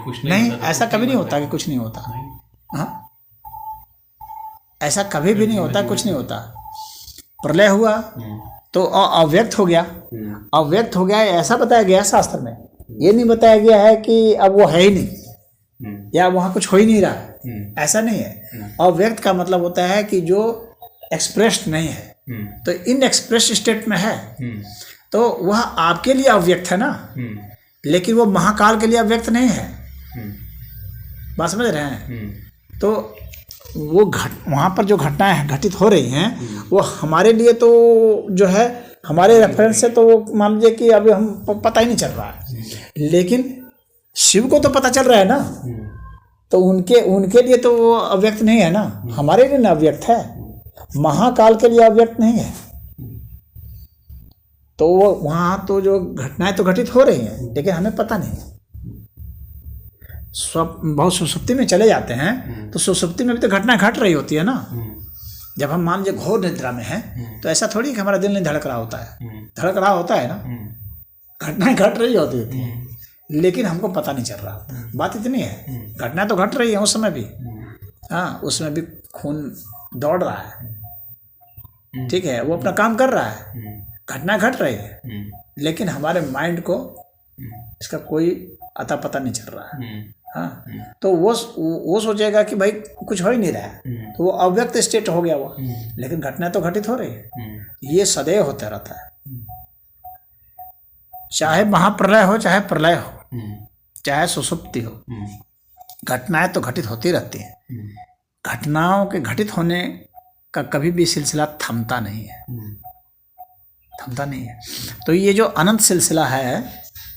कुछ नहीं, होता, ऐसा कभी नहीं होता कि कुछ नहीं होता। हाँ, ऐसा कभी भी नहीं होता कुछ नहीं होता। प्रलय हुआ तो अव्यक्त हो गया, अव्यक्त हो गया ऐसा बताया गया शास्त्र में। ये नहीं बताया गया है कि अब वो है ही नहीं या वहाँ कुछ हो ही नहीं रहा है, ऐसा नहीं है। अव्यक्त का मतलब होता है कि जो एक्सप्रेस्ड नहीं है, तो इन एक्सप्रेस स्टेट में है, तो वह आपके लिए अव्यक्त है ना, लेकिन वो महाकाल के लिए अव्यक्त नहीं है। बात समझ रहे हैं? तो वो वहाँ पर जो घटनाएं घटित हो रही हैं वो हमारे लिए तो जो है हमारे रेफरेंस से तो वो मान लीजिए कि अभी हम पता ही नहीं चल रहा है, लेकिन शिव को तो पता चल रहा है ना, तो उनके लिए तो वो अव्यक्त नहीं है ना, हमारे लिए ना अव्यक्त है, महाकाल के लिए अव्यक्त नहीं है। तो वो वहाँ तो जो घटनाएं तो घटित हो रही हैं, लेकिन हमें पता नहीं। बहुत सुसुप्ति में चले जाते हैं तो सुसुप्ति में भी तो घटना घट रही होती है ना। जब हम मान लीजिए घोर निद्रा में हैं तो ऐसा थोड़ी कि हमारा दिल नहीं धड़क रहा होता है, धड़क रहा होता है ना, घटनाएं घट रही होती है, लेकिन हमको पता नहीं चल रहा होता। बात इतनी है, घटनाएं तो घट रही है उस समय भी, हाँ, उसमें भी खून दौड़ रहा है, ठीक है, वो अपना काम कर रहा है, घटना घट रही है, लेकिन हमारे माइंड को इसका कोई अता पता नहीं चल रहा है। हाँ, तो वो सोचेगा कि भाई कुछ हो ही नहीं रहा है, तो वो अव्यक्त स्टेट हो गया वो, लेकिन घटना तो घटित हो रही है। ये सदैव होता रहता है, चाहे महाप्रलय हो चाहे प्रलय हो चाहे सुसुप्ति हो, घटनाएं तो घटित होती रहती हैं। घटनाओं के घटित होने का कभी भी सिलसिला थमता नहीं है, थमता नहीं है। तो ये जो अनंत सिलसिला है,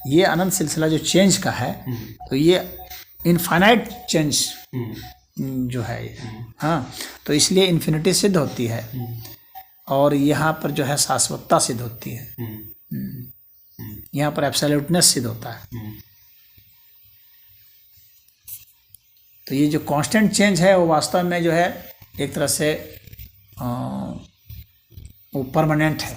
ये अनंत सिलसिला जो चेंज का है, तो ये इनफाइनाइट चेंज जो है, हाँ, तो इसलिए इन्फिनिटी सिद्ध होती है और यहाँ पर जो है शाश्वतता सिद्ध होती है, यहाँ पर एब्सोल्यूटनेस सिद्ध होता है। तो ये जो कांस्टेंट चेंज है वो वास्तव में जो है एक तरह से वो परमानेंट है।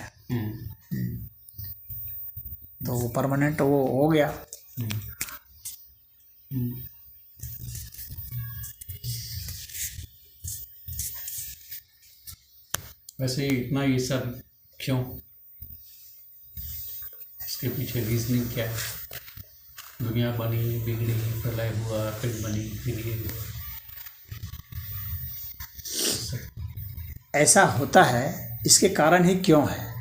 तो वो परमानेंट वो हो गया। वैसे इतना ये सब क्यों, इसके पीछे रीजनिंग क्या है? दुनिया बनी, बिगड़ी, प्रलय हुआ, फिर बनी, फिर ये हुआ, ऐसा होता है। इसके कारण ही क्यों है,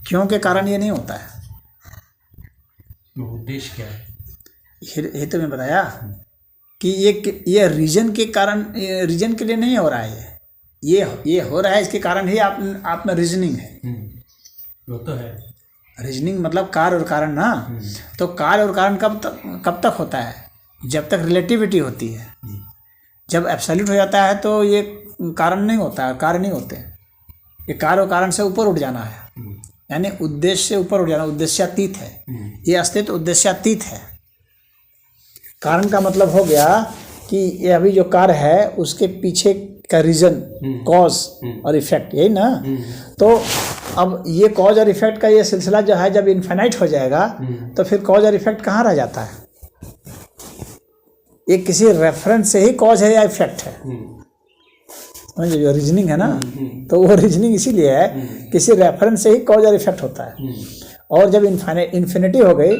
क्यों के कारण ये नहीं होता है। उद्देश्य क्या है? ये तो मैं बताया कि ये रीजन के कारण, रीजन के लिए नहीं हो रहा है, ये हो रहा है इसके कारण ही आप में रीजनिंग है। वो तो है, रीजनिंग मतलब कार्य और कारण ना। तो कार्य और कारण कब तक होता है? जब तक रिलेटिविटी होती है। जब एब्सोल्यूट हो जाता है तो ये कारण नहीं होता है, कार्य नहीं होते। ये कार्य और कारण से ऊपर उठ जाना है, यानी उद्देश्य से ऊपर उठ जाना, उद्देश्यातीत है। ये अस्तित्व उद्देश्यातीत है। कारण का मतलब हो गया कि ये अभी जो कार्य है उसके पीछे का रीजन, कॉज और इफेक्ट, यही ना। तो अब ये कॉज और इफेक्ट का ये सिलसिला जो है जब इनफाइनाइट हो जाएगा तो फिर कॉज और इफेक्ट कहाँ रह जाता है? ये किसी रेफरेंस से ही कॉज है या इफेक्ट है। जो रीजनिंग है ना, तो वो रीजनिंग इसीलिए है, किसी रेफरेंस से ही कॉज और इफेक्ट होता है। और जब इन्फिनिटी हो गई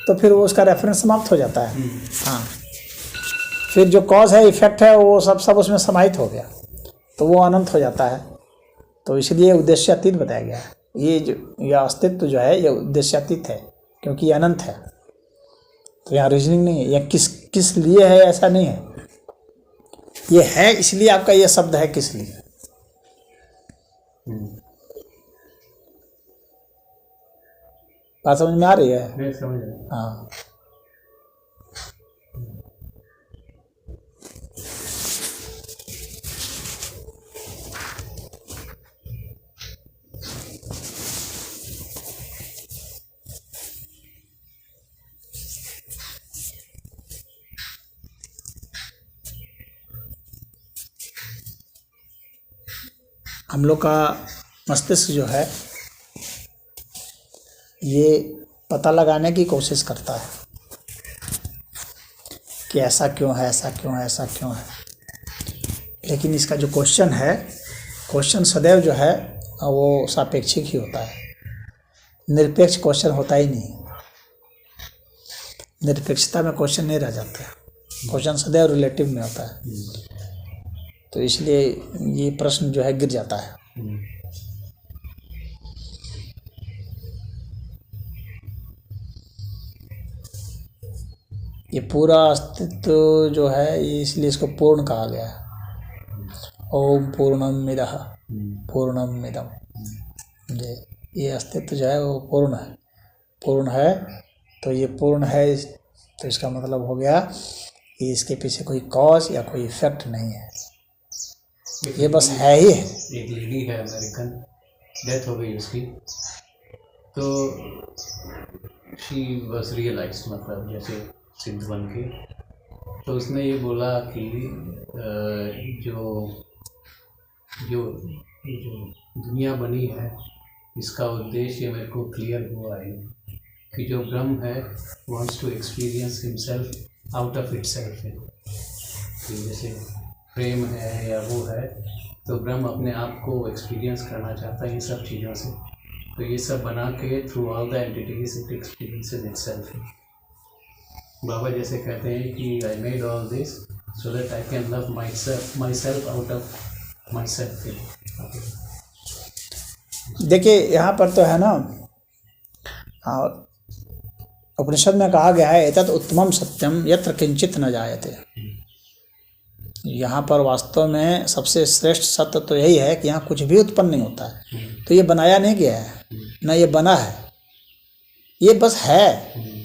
तो फिर वो उसका रेफरेंस समाप्त हो जाता है। हाँ, फिर जो कॉज है इफेक्ट है वो सब उसमें समाहित हो गया, तो वो अनंत हो जाता है। तो इसलिए उद्देश्यातीत बताया गया है। ये जो यह अस्तित्व जो है ये उद्देश्यातीत है क्योंकि ये अनंत है। तो यहाँ रीजनिंग नहीं है, यह किस लिए है ऐसा नहीं है, ये है इसलिए आपका ये शब्द है किस लिए। बात समझ में आ रही है? हाँ। हम लोग का मस्तिष्क जो है ये पता लगाने की कोशिश करता है कि ऐसा क्यों है, ऐसा क्यों है, ऐसा क्यों है। लेकिन इसका जो क्वेश्चन है, क्वेश्चन सदैव जो है वो सापेक्षिक ही होता है, निरपेक्ष क्वेश्चन होता ही नहीं। निरपेक्षता में क्वेश्चन नहीं रह जाता है, क्वेश्चन सदैव रिलेटिव में होता है। तो इसलिए ये प्रश्न जो है गिर जाता है। ये पूरा अस्तित्व जो है, इसलिए इसको पूर्ण कहा गया है। ओम पूर्णमिदः पूर्णमिदम्, ये अस्तित्व जो है वो पूर्ण है। पूर्ण है तो ये पूर्ण है, तो इसका मतलब हो गया कि इसके पीछे कोई कॉज या कोई इफेक्ट नहीं है, ये बस है ही है। एक लेडी है अमेरिकन, डेथ हो गई उसकी, तो शी वॉज रियलाइज, मतलब जैसे सिद्ध बन के, तो उसने ये बोला कि जो दुनिया बनी है इसका उद्देश्य मेरे को क्लियर हुआ है कि जो ब्रह्म है wants to experience himself out of itself है। कि जैसे प्रेम है या वो है, तो ब्रह्म अपने आप को एक्सपीरियंस करना चाहता है इन सब चीज़ों से, तो ये सब बना के through all the entities it experiences itself. बाबा जैसे कहते हैं कि I made all this so that I can love myself out of myself. देखिए यहाँ पर तो है ना, उपनिषद में कहा गया है एतत् उत्तमम सत्यम यत्र किंचित न जायते। यहाँ पर वास्तव में सबसे श्रेष्ठ सत्य तो यही है कि यहाँ कुछ भी उत्पन्न नहीं होता है। तो ये बनाया नहीं गया है, ना ये बना है, ये बस है।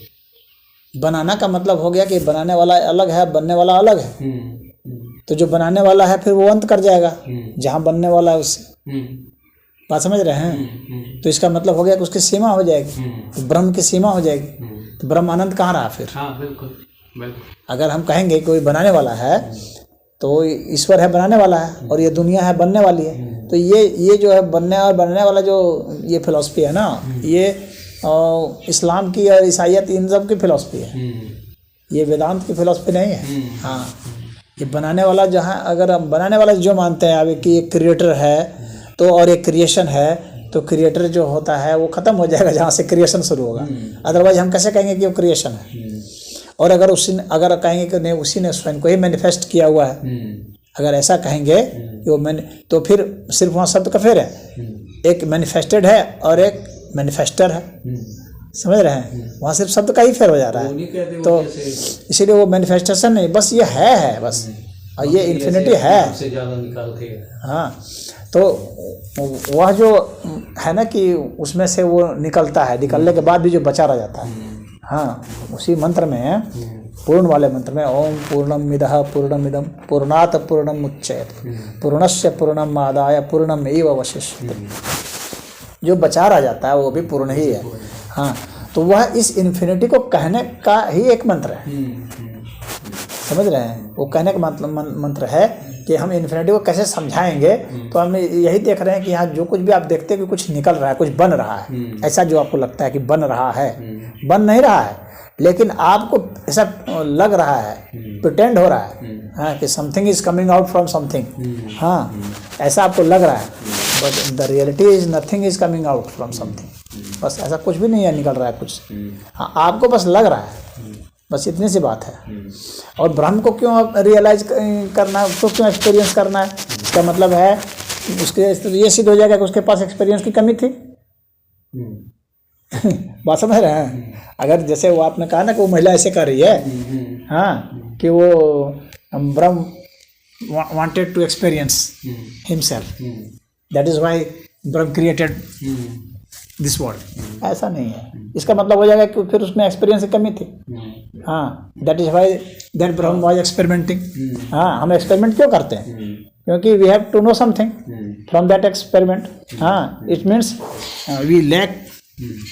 बनाना का मतलब हो गया कि बनाने वाला अलग है, बनने वाला अलग है। तो जो बनाने वाला है फिर वो अंत कर जाएगा जहाँ बनने वाला है उससे। बात समझ रहे हैं? तो इसका मतलब हो गया कि उसकी सीमा हो जाएगी, तो ब्रह्म की सीमा हो जाएगी। तो ब्रह्म अनंत कहाँ रहा फिर? हाँ, बिल्कुल बिल्कुल। अगर हम कहेंगे कोई बनाने वाला है तो ईश्वर है बनाने वाला है, और ये दुनिया है बनने वाली है। तो ये जो है बनने और बनने वाला जो ये फिलॉसफी है ना, ये इस्लाम की और ईसाइयत इन सब की फिलॉसफी है, ये वेदांत की फिलॉसफी नहीं है। हाँ, ये बनाने वाला जहाँ, अगर हम बनाने वाला जो मानते हैं अभी कि एक क्रिएटर है तो और एक क्रिएशन है, तो क्रिएटर जो होता है वो ख़त्म हो जाएगा जहाँ से क्रिएशन शुरू होगा। अदरवाइज हम कैसे कहेंगे कि वो क्रिएशन है? और अगर कहेंगे कि नहीं उसी ने स्वयं को ही मैनिफेस्ट किया हुआ है, अगर ऐसा कहेंगे कि वो तो फिर सिर्फ वहाँ शब्द का फेर है, एक मैनिफेस्टेड है और एक मैनिफेस्टर है। समझ रहे हैं? वहाँ सिर्फ शब्द का ही फेर हो जा रहा है। तो इसीलिए वो मैनिफेस्टेशन नहीं, बस ये है बस, और ये इन्फिनिटी है। हाँ, तो वह जो है ना कि उसमें से वो निकलता है, निकलने के बाद भी जो बचा रह जाता है। हाँ, उसी मंत्र में, पूर्ण वाले मंत्र में, ओम पूर्णमिदः पूर्णमिदं पूर्णात् पूर्णमुदच्यते पूर्णस्य पूर्णमादाय पूर्णमेव अवशिष्यते। जो बचा रह जाता है वो भी पूर्ण ही है। हाँ, तो वह इस इन्फिनिटी को कहने का ही एक मंत्र है। समझ रहे हैं? वो कहने का मंत्र है कि हम इन्फिनिटी को कैसे समझाएंगे। तो हम यही देख रहे हैं कि यहाँ जो कुछ भी आप देखते हैं कि कुछ निकल रहा है, कुछ बन रहा है, ऐसा जो आपको लगता है कि बन रहा है, बन नहीं रहा है, लेकिन आपको ऐसा लग रहा है, प्रिटेंड हो रहा है, हाँ, कि something is coming out from something. हाँ, ऐसा आपको लग रहा है, but the reality is nothing is coming out from something. बस ऐसा कुछ भी नहीं है, निकल रहा है कुछ। हाँ, आपको बस लग रहा है, बस इतनी सी बात है। और ब्रह्म को क्यों रियलाइज करना है, उसको क्यों एक्सपीरियंस करना है? इसका मतलब है उसके ये सिद्ध हो जाएगा कि उसके पास एक्सपीरियंस की कमी थी। बात समझ रहे हैं? अगर जैसे वो आपने कहा ना कि वो महिला ऐसे कर रही है, हाँ, कि वो Brahman wanted to experience himself, that is why Brahman created this world. ऐसा नहीं है, इसका मतलब हो जाएगा कि फिर उसमें एक्सपीरियंस की कमी थी। हाँ, that is why that Brahma was experimenting. हाँ, हम एक्सपेरिमेंट क्यों करते हैं? क्योंकि we have to know something from that experiment. हाँ, it means we lack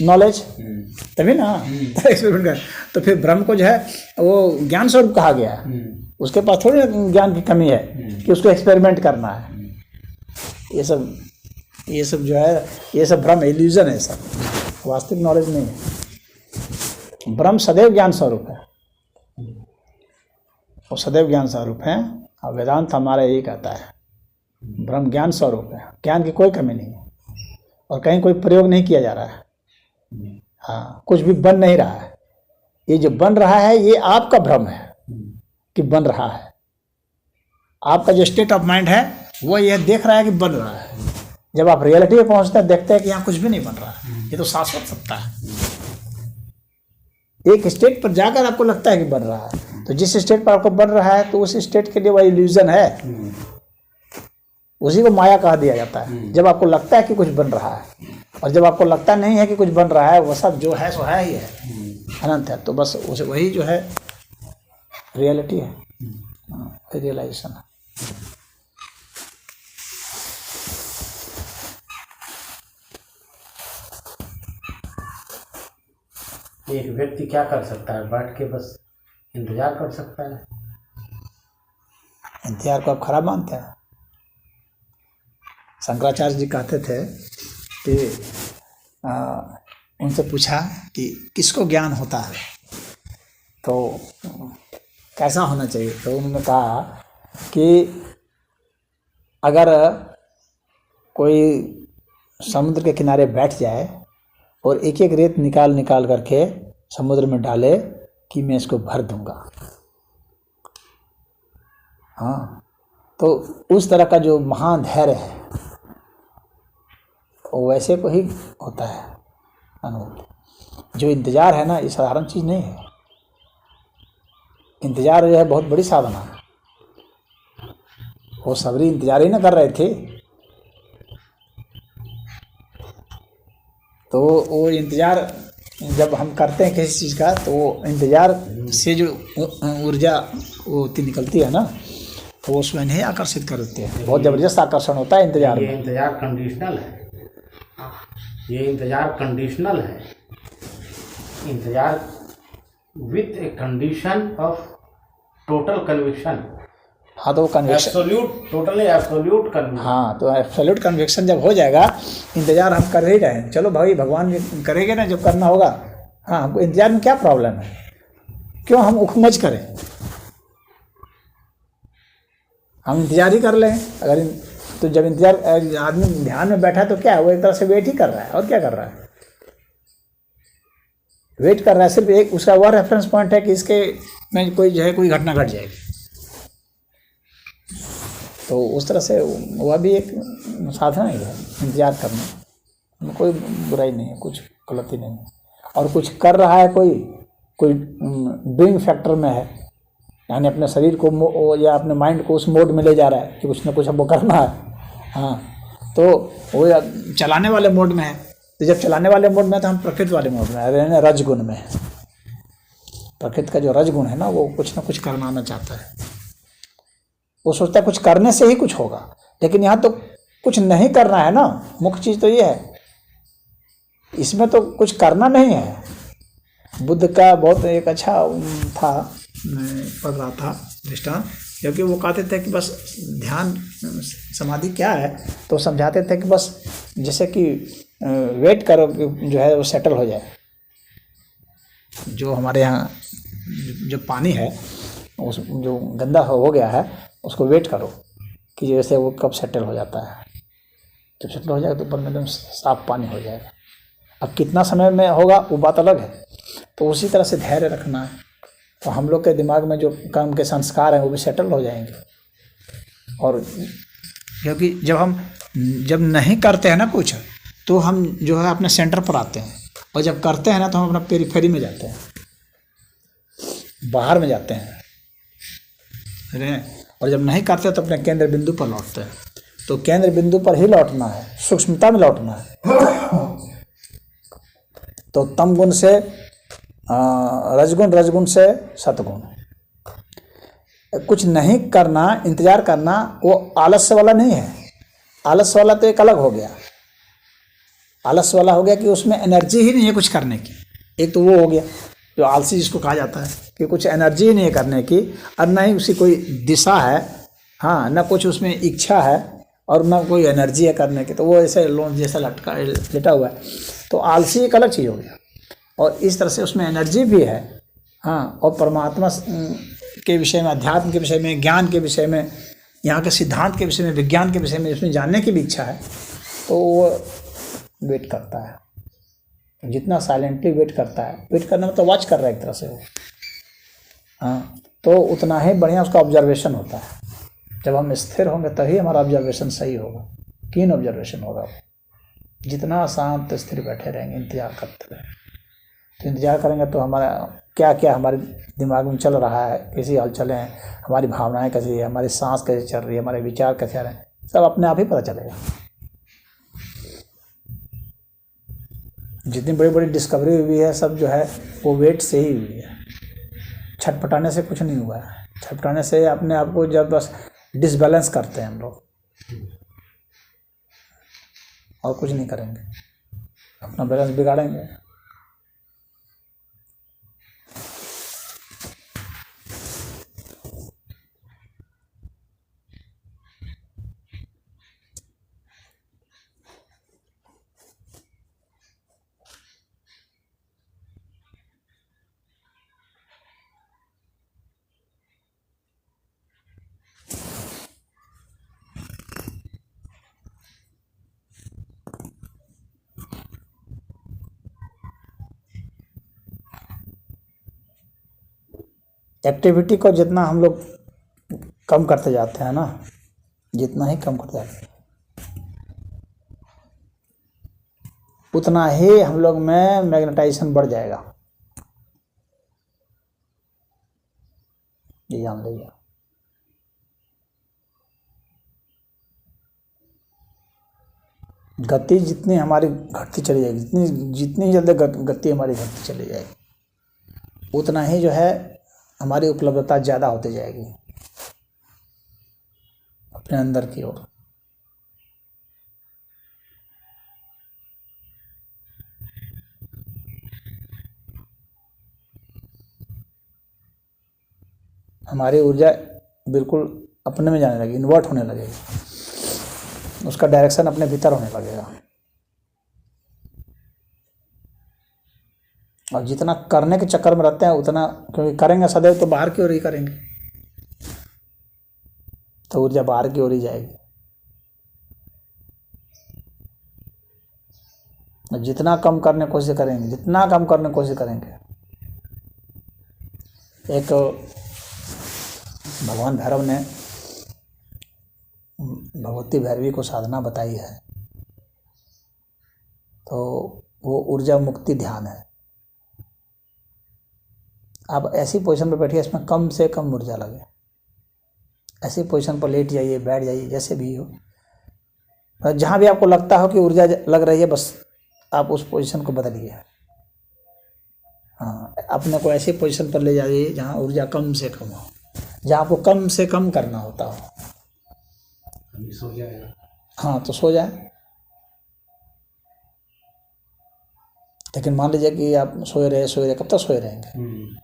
knowledge, तभी ना एक्सपेरिमेंट कर। तो फिर ब्रह्म को जो है वो ज्ञान स्वरूप कहा गया है, उसके पास थोड़ी ज्ञान की कमी है कि उसको एक्सपेरिमेंट करना है। ये सब जो है, ये सब ब्रह्म इल्यूजन है, सब वास्तविक नॉलेज नहीं है। ब्रह्म सदैव ज्ञान स्वरूप है। वो सदैव ज्ञान स्वरूप हैं। और वेदांत हमारा यही कहता है ब्रह्म ज्ञान स्वरूप है, ज्ञान की कोई कमी नहीं है और कहीं कोई प्रयोग नहीं किया जा रहा है। हाँ, कुछ भी बन नहीं रहा है। ये जो बन रहा है ये आपका भ्रम है कि बन रहा है। आपका जो स्टेट ऑफ माइंड है वो ये देख रहा है कि बन रहा है। जब आप रियलिटी में पहुंचते हैं देखते हैं कि यहाँ कुछ भी नहीं बन रहा है, ये तो शाश्वत सत्ता है। एक स्टेट पर जाकर आपको लगता है कि बन रहा है, तो जिस स्टेट पर आपको बन रहा है तो उस स्टेट के लिए वह इल्यूजन है, उसी को माया कहा दिया जाता है। जब आपको लगता है कि कुछ बन रहा है और जब आपको लगता नहीं है कि कुछ बन रहा है, वह सब जो है सो है ही है, अनंत है, तो बस उसे वही जो है रियलिटी है, रियलाइजेशन है। एक व्यक्ति क्या कर सकता है? बैठ के बस इंतजार कर सकता है। इंतजार को आप खराब मानते हैं? शंकराचार्य जी कहते थे कि उनसे पूछा कि किसको ज्ञान होता है तो कैसा होना चाहिए, तो उन्होंने कहा कि अगर कोई समुद्र के किनारे बैठ जाए और एक एक रेत निकाल निकाल करके समुद्र में डाले कि मैं इसको भर दूंगा, हाँ, तो उस तरह का जो महान धैर्य है वो वैसे को ही होता है अनुभूति। जो इंतज़ार है ना, ये साधारण चीज़ नहीं है। इंतज़ार जो है बहुत बड़ी साधना है। वो सबरी इंतज़ार ही ना कर रहे थे, तो वो इंतज़ार जब हम करते हैं किसी चीज़ का, तो वो इंतज़ार से जो ऊर्जा वो निकलती है ना, तो वो स्वयं ही आकर्षित कर देती है। बहुत ज़बरदस्त आकर्षण होता है इंतज़ार में। ये इंतजार कंडीशनल है, ये इंतजार कंडीशनल है। इंतजार with a condition of total conviction. हाँ, तो वो conviction absolute, totally absolute conviction. हाँ, तो एब्सोल्यूट कन्विक्शन जब हो जाएगा, इंतज़ार हम कर ही रहे हैं, चलो भाई भगवान भी करेंगे ना जब करना होगा। हाँ, हमको इंतज़ार में क्या प्रॉब्लम है? क्यों हम उखमज करें? हम इंतज़ार ही कर लें। अगर तो जब इंतज़ार आदमी ध्यान में बैठा है तो क्या है, वो एक तरह से वेट ही कर रहा है। और क्या कर रहा है? वेट कर रहा है। सिर्फ एक उसका वह रेफरेंस पॉइंट है कि इसके में कोई जो है कोई घटना घट जाएगी, तो उस तरह से वह भी एक साधना ही है इंतज़ार करना। कोई बुराई नहीं है, कुछ गलती नहीं है। और कुछ कर रहा है कोई डूइंग फैक्टर में है, यानी अपने शरीर को या अपने माइंड को उस मोड में ले जा रहा है कि कुछ ना कुछ हमको करना है। हाँ, तो वो चलाने वाले मोड में है। तो जब चलाने वाले मोड में, तो हम प्रकृति वाले मोड में है, रजगुण में। प्रकृति का जो रजगुण है ना, वो कुछ ना कुछ करवाना चाहता है। वो सोचता है कुछ करने से ही कुछ होगा, लेकिन यहाँ तो कुछ नहीं करना है ना। मुख्य चीज़ तो ये है, इसमें तो कुछ करना नहीं है। बुद्ध का बहुत एक अच्छा था, मैं पढ़ रहा था दृष्टांत, क्योंकि वो कहते थे कि बस ध्यान समाधि क्या है, तो समझाते थे कि बस जैसे कि वेट करो कि जो है वो सेटल हो जाए। जो हमारे यहाँ जो पानी है, उस जो गंदा हो गया है, उसको वेट करो कि जैसे वो कब सेटल हो जाता है। जब सेटल हो जाएगा तो ऊपर में एकदम साफ पानी हो जाएगा। अब कितना समय में होगा वो बात अलग है। तो उसी तरह से धैर्य रखना है, तो हम लोग के दिमाग में जो काम के संस्कार हैं वो भी सेटल हो जाएंगे। और क्योंकि जब नहीं करते हैं ना कुछ, तो हम जो है अपने सेंटर पर आते हैं, और जब करते हैं ना तो हम अपना पेरीफेरी में जाते हैं, बाहर में जाते हैं। और जब नहीं करते तो अपने केंद्र बिंदु पर लौटते हैं। तो केंद्र बिंदु पर ही लौटना है, सूक्ष्मता में लौटना है। तो तम गुण से रजगुण, रजगुण से सतगुण। कुछ नहीं करना, इंतजार करना, वो आलस्य वाला नहीं है। आलस्य वाला तो एक अलग हो गया। आलस्य वाला हो गया कि उसमें एनर्जी ही नहीं है कुछ करने की। एक तो वो हो गया जो आलसी जिसको कहा जाता है, कि कुछ एनर्जी ही नहीं है करने की, और ना ही उसी कोई दिशा है, हाँ, ना कुछ उसमें इच्छा है, और ना कोई एनर्जी है करने की। तो वो ऐसे लोन जैसा लेटा हुआ है। तो आलसी एक अलग चीज़ हो गया। और इस तरह से उसमें एनर्जी भी है, हाँ, और परमात्मा के विषय में, अध्यात्म के विषय में, ज्ञान के विषय में, यहाँ के सिद्धांत के विषय में, विज्ञान के विषय में उसमें जानने की भी इच्छा है तो वो वेट करता है। जितना साइलेंटली वेट करता है, वेट करने में तो वॉच कर रहा है एक तरह से वो, हाँ, तो उतना ही बढ़िया उसका ऑब्जर्वेशन होता है। जब हम स्थिर होंगे तभी हमारा ऑब्जर्वेशन सही होगा, कीन ऑब्जर्वेशन होगा। जितना शांत स्थिर बैठे रहेंगे, इंतजार करते रहेंगे, तो इंतजार करेंगे तो हमारा क्या क्या हमारे दिमाग में चल रहा है, कैसी हलचलें हैं, हमारी भावनाएं कैसी है, हमारी सांस कैसे चल रही है, हमारे विचार कैसे आ रहे हैं, सब अपने आप ही पता चलेगा। जितनी बड़ी बड़ी डिस्कवरी हुई है सब जो है वो वेट से ही हुई है, छटपटाने से कुछ नहीं हुआ है। छटपटाने से अपने आप को जब बस डिसबैलेंस करते हैं हम लोग, और कुछ नहीं करेंगे, अपना बैलेंस बिगाड़ेंगे। एक्टिविटी को जितना हम लोग कम करते जाते हैं ना, जितना ही कम करते जाते हैं उतना ही हम लोग में मैग्नेटाइजेशन बढ़ जाएगा, ये जान लीजिए। गति जितनी हमारी घटती चली जाएगी, जितनी जल्दी गति हमारी घटती चली जाएगी, उतना ही जो है हमारी उपलब्धता ज़्यादा होती जाएगी अपने अंदर की ओर। हमारी ऊर्जा बिल्कुल अपने में जाने लगेगी, इन्वर्ट होने लगेगी, उसका डायरेक्शन अपने भीतर होने लगेगा। और जितना करने के चक्कर में रहते हैं उतना, क्योंकि करेंगे सदैव तो बाहर की ओर ही करेंगे, तो ऊर्जा बाहर की ओर ही जाएगी। जितना कम करने की कोशिश करेंगे, जितना कम करने की कोशिश करेंगे, एक भगवान भैरव ने भगवती भैरवी को साधना बताई है, तो वो ऊर्जा मुक्ति ध्यान है। आप ऐसी पोजीशन पर बैठिए इसमें कम से कम ऊर्जा लगे, ऐसी पोजीशन पर लेट जाइए, बैठ जाइए, जैसे भी हो, जहाँ भी आपको लगता हो कि ऊर्जा लग रही है बस आप उस पोजीशन को बदलिए। हाँ, अपने को ऐसी पोजीशन पर ले जाइए जहाँ ऊर्जा कम से कम हो, जहाँ आपको कम से कम करना होता हो। सो जाएगा। हाँ, तो सो जाए। लेकिन मान लीजिए कि आप सोए रहे, कब तक सोए रहेंगे?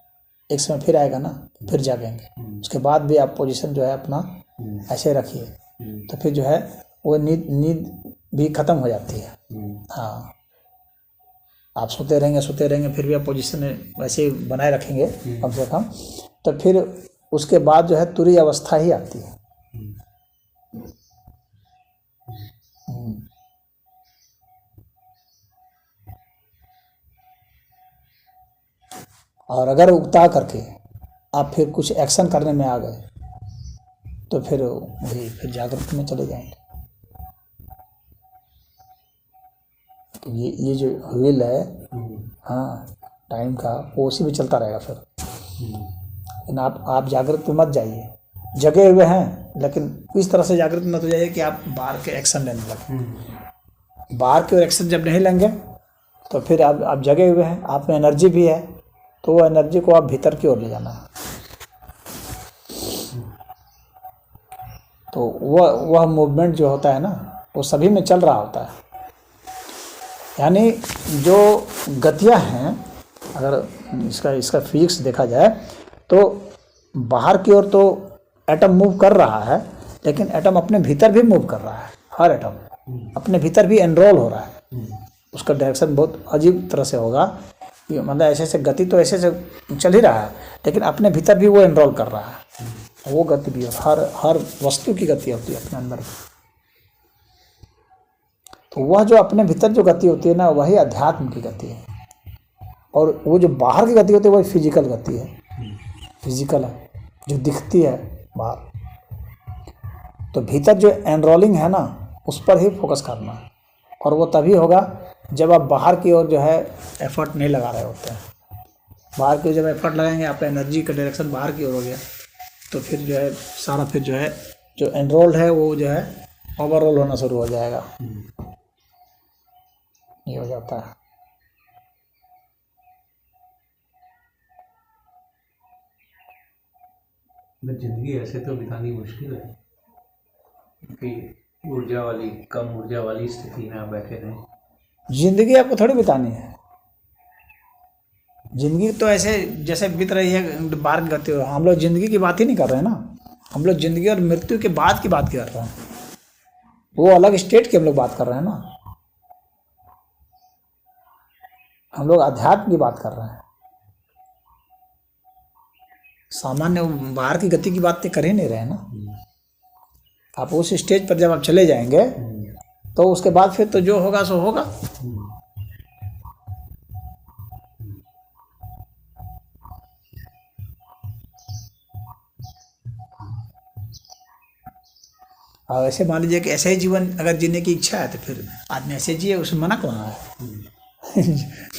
एक समय फिर आएगा ना, फिर जागेंगे, उसके बाद भी आप पोजीशन जो है अपना ऐसे रखिए, तो फिर जो है वो नींद भी खत्म हो जाती है। हाँ, आप सोते रहेंगे फिर भी आप पोजीशन वैसे ही बनाए रखेंगे कम से कम, तो फिर उसके बाद जो है तुरीय अवस्था ही आती है। और अगर उगता करके आप फिर कुछ एक्शन करने में आ गए तो फिर वही फिर जागृत में चले जाएंगे। तो ये जो व्हील है, हाँ, टाइम का, वो उसी में चलता रहेगा फिर। लेकिन आप जागृत में मत जाइए, जगे हुए हैं लेकिन इस तरह से जागृत मत हो जाइए कि आप बाहर के एक्शन लेने लगे। बाहर के एक्शन जब नहीं लेंगे तो फिर आप जगे हुए हैं, आप में एनर्जी भी है, तो वो एनर्जी को आप भीतर की ओर ले जाना है। तो वह मूवमेंट जो होता है ना, वो सभी में चल रहा होता है। यानी जो गतियाँ हैं, अगर इसका फिजिक्स देखा जाए तो बाहर की ओर तो एटम मूव कर रहा है, लेकिन एटम अपने भीतर भी मूव कर रहा है। हर एटम अपने भीतर भी एनरोल हो रहा है। उसका डायरेक्शन बहुत अजीब तरह से होगा कि मतलब ऐसे ऐसे गति तो ऐसे ऐसे चल ही रहा है, लेकिन अपने भीतर भी वो एनरोल कर रहा है, वो गति भी हर वस्तु की गति होती है अपने अंदर। तो वह जो अपने भीतर जो गति होती है ना, वही अध्यात्म की गति है। और वो जो बाहर की गति होती है वही फिजिकल गति है, फिजिकल है, जो दिखती है बाहर। तो भीतर जो एनरोलिंग है ना, उस पर ही फोकस करना है। और वो तभी होगा जब आप बाहर की ओर जो है एफर्ट नहीं लगा रहे होते हैं। बाहर की ओर जब एफर्ट लगाएंगे, आप एनर्जी का डायरेक्शन बाहर की ओर हो गया, तो फिर जो है सारा फिर जो है जो एनरोल्ड है वो जो है ओवरऑल होना शुरू हो जाएगा। ये हो जाता है। जिंदगी ऐसे तो बितानी मुश्किल है कि ऊर्जा वाली कम ऊर्जा वाली स्थिति में आप बैठे रहें। जिंदगी आपको थोड़ी बितानी है। जिंदगी तो ऐसे जैसे बीत रही है बाहर की गति हो। हम लोग जिंदगी की बात ही नहीं कर रहे हैं ना, हम लोग जिंदगी और मृत्यु के बाद की बात कर रहे हैं। वो अलग स्टेट की हम लोग बात कर रहे हैं ना, हम लोग अध्यात्म की बात कर रहे हैं। सामान्य बाहर की गति की बात तो कर ही नहीं रहे ना। आप उस स्टेज पर जब आप चले जाएंगे तो उसके बाद फिर तो जो होगा सो होगा। और ऐसे मान लीजिए कि ऐसे ही जीवन अगर जीने की इच्छा है तो फिर आदमी ऐसे जिए, उसमें मना कौन है?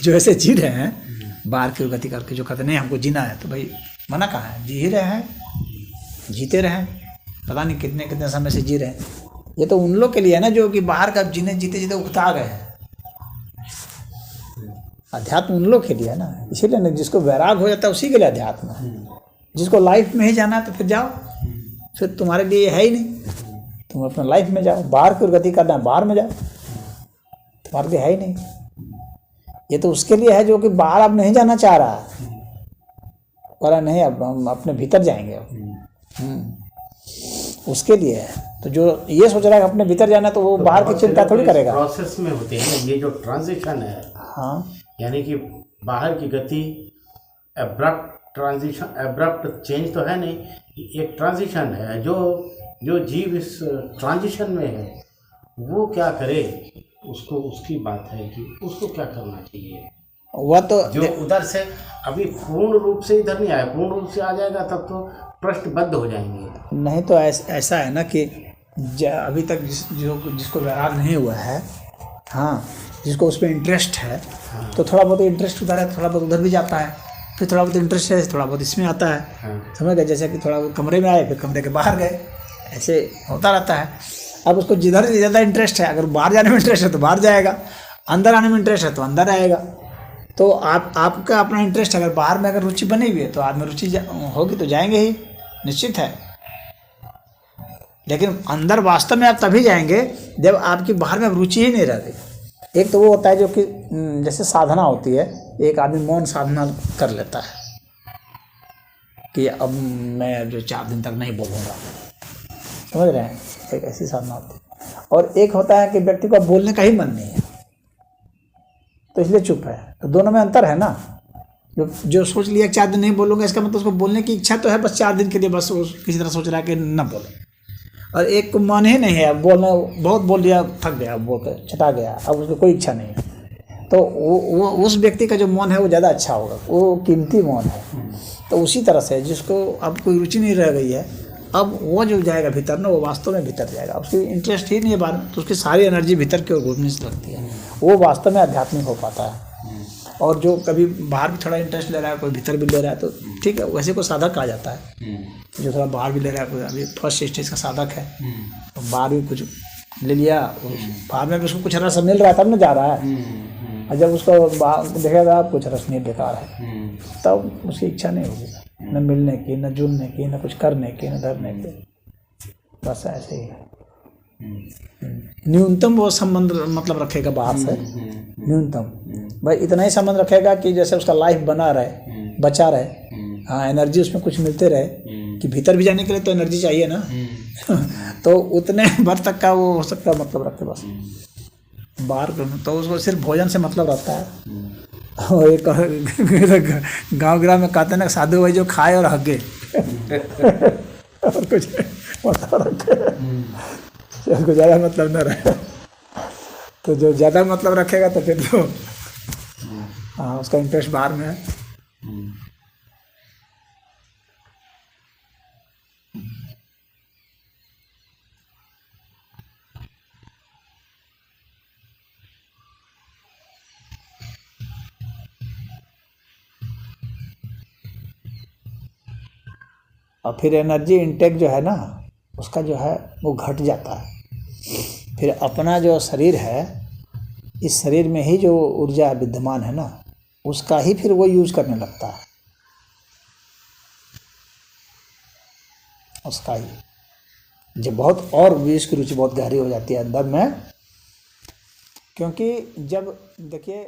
जो ऐसे जी रहे हैं बाहर की गति करके, जो कहते नहीं हमको जीना है, तो भाई मना कहाँ है? जी ही रहे हैं, जीते रहे, पता नहीं कितने कितने समय से जी रहे हैं। ये तो उन लोग के लिए है ना जो कि बाहर का जीने जीते जीते उकता गए हैं। अध्यात्म उन लोग के लिए है ना, इसीलिए ना जिसको वैराग हो जाता है उसी के लिए अध्यात्म है। जिसको लाइफ में ही जाना है तो फिर जाओ, फिर तुम्हारे लिए है ही नहीं, तुम अपना लाइफ में जाओ। बाहर की गति करना है बाहर में जाओ, तुम्हारे लिए है ही नहीं। ये तो उसके लिए है जो कि बाहर अब नहीं जाना चाह रहा है, बोला नहीं अब हम अपने भीतर जाएंगे उसके लिए है। तो जो ये सोच रहा है अपने भीतर जाना तो वो बाहर की चिंता थोड़ी करेगा। प्रोसेस में होते हैं ना ये जो ट्रांजिशन है, हाँ, यानी कि बाहर की गति एब्रप्ट ट्रांजिशन, एब्रप्ट चेंज तो है नहीं, एक ट्रांजिशन है। जो जीव इस ट्रांजिशन में है वो क्या करे, उसको उसकी बात है कि उसको क्या करना चाहिए। वह तो जो उधर से अभी पूर्ण रूप से इधर नहीं आया, पूर्ण रूप से आ जाएगा तब तो प्रश्नबद्ध हो जाएंगे। नहीं तो ऐसा है ना कि अभी तक जिसको वैराग नहीं हुआ है, हाँ, जिसको उस पर इंटरेस्ट है, तो थोड़ा बहुत इंटरेस्ट उधर है, थोड़ा बहुत उधर भी जाता है, फिर थोड़ा बहुत इंटरेस्ट है, थोड़ा बहुत इसमें आता है। समझ गए? जैसे कि थोड़ा बहुत कमरे में आए, फिर कमरे के बाहर गए, ऐसे होता रहता है। अब उसको जिधर ज़्यादा इंटरेस्ट है, अगर बाहर जाने में इंटरेस्ट है तो बाहर जाएगा, अंदर आने में इंटरेस्ट है तो अंदर आएगा। तो आपका अपना इंटरेस्ट, अगर बाहर में अगर रुचि बनी हुई है तो आदमी रुचि होगी तो जाएंगे ही, निश्चित है। लेकिन अंदर वास्तव में आप तभी जाएंगे जब आपकी बाहर में रुचि ही नहीं रहती। एक तो वो होता है जो कि जैसे साधना होती है, एक आदमी मौन साधना कर लेता है कि अब मैं जो 4 दिन तक नहीं बोलूँगा, समझ रहे हैं, एक ऐसी साधना होती है। और एक होता है कि व्यक्ति को बोलने का ही मन नहीं है तो इसलिए चुप है। तो दोनों में अंतर है ना। जो सोच लिया 4 दिन नहीं बोलूँगा, इसका मतलब उसको बोलने की इच्छा तो है, बस 4 दिन के लिए बस वो किसी तरह सोच रहा है कि न बोले। और एक को मन ही नहीं है, अब बोलना बहुत बोल दिया, थक गया, बोल कर चटा गया, अब उसको कोई इच्छा नहीं है। तो वो उस व्यक्ति का जो मन है वो ज़्यादा अच्छा होगा, वो कीमती मन है। तो उसी तरह से जिसको अब कोई रुचि नहीं रह गई है, अब वो जो जाएगा भीतर ना, वो वास्तव में भीतर जाएगा, उसकी इंटरेस्ट ही नहीं है बाहर में, तो उसकी सारी एनर्जी भीतर की ओर घूमने से लगती है, वो वास्तव में आध्यात्मिक हो पाता है। और जो कभी बाहर भी थोड़ा इंटरेस्ट ले रहा है, कोई भीतर भी ले रहा है, तो ठीक है, वैसे को साधक कहा जाता है। जो थोड़ा बाहर भी ले रहा है, कोई अभी फर्स्ट स्टेज का साधक है, तो बाहर भी कुछ ले लिया, बाहर में भी उसको कुछ रस मिल रहा है तब ना जा रहा है। और जब उसको देखेगा आप कुछ रस नहीं, बेकार है, तब उसकी इच्छा नहीं होगी न मिलने की, न जुड़ने की, न कुछ करने की, न धरने की। बस ऐसे ही है। न्यूनतम वो संबंध मतलब रखेगा बाहर से, न्यूनतम भाई इतना ही संबंध रखेगा कि जैसे उसका लाइफ बना रहे, बचा रहे, हाँ, एनर्जी उसमें कुछ मिलते रहे, कि भीतर भी जाने के लिए तो एनर्जी चाहिए ना। तो उतने भर तक का वो हो सकता है मतलब रखे बस। बाहर तो उसको सिर्फ भोजन से मतलब रहता है, और एक गांव ग्राम में कहते हैं ना, साधु भाई जो खाए और हगे और कुछ मतलब रखे, उसको ज़्यादा मतलब न रहे। तो जो ज़्यादा मतलब रखेगा तो फिर तो हाँ, उसका इंटरेस्ट बाहर में है। और फिर एनर्जी इंटेक जो है ना, उसका जो है वो घट जाता है। फिर अपना जो शरीर है, इस शरीर में ही जो ऊर्जा विद्यमान है ना, उसका ही फिर वो यूज करने लगता है, उसका ही। जब बहुत और भी इसकी रुचि बहुत गहरी हो जाती है अंदर में, क्योंकि जब देखिए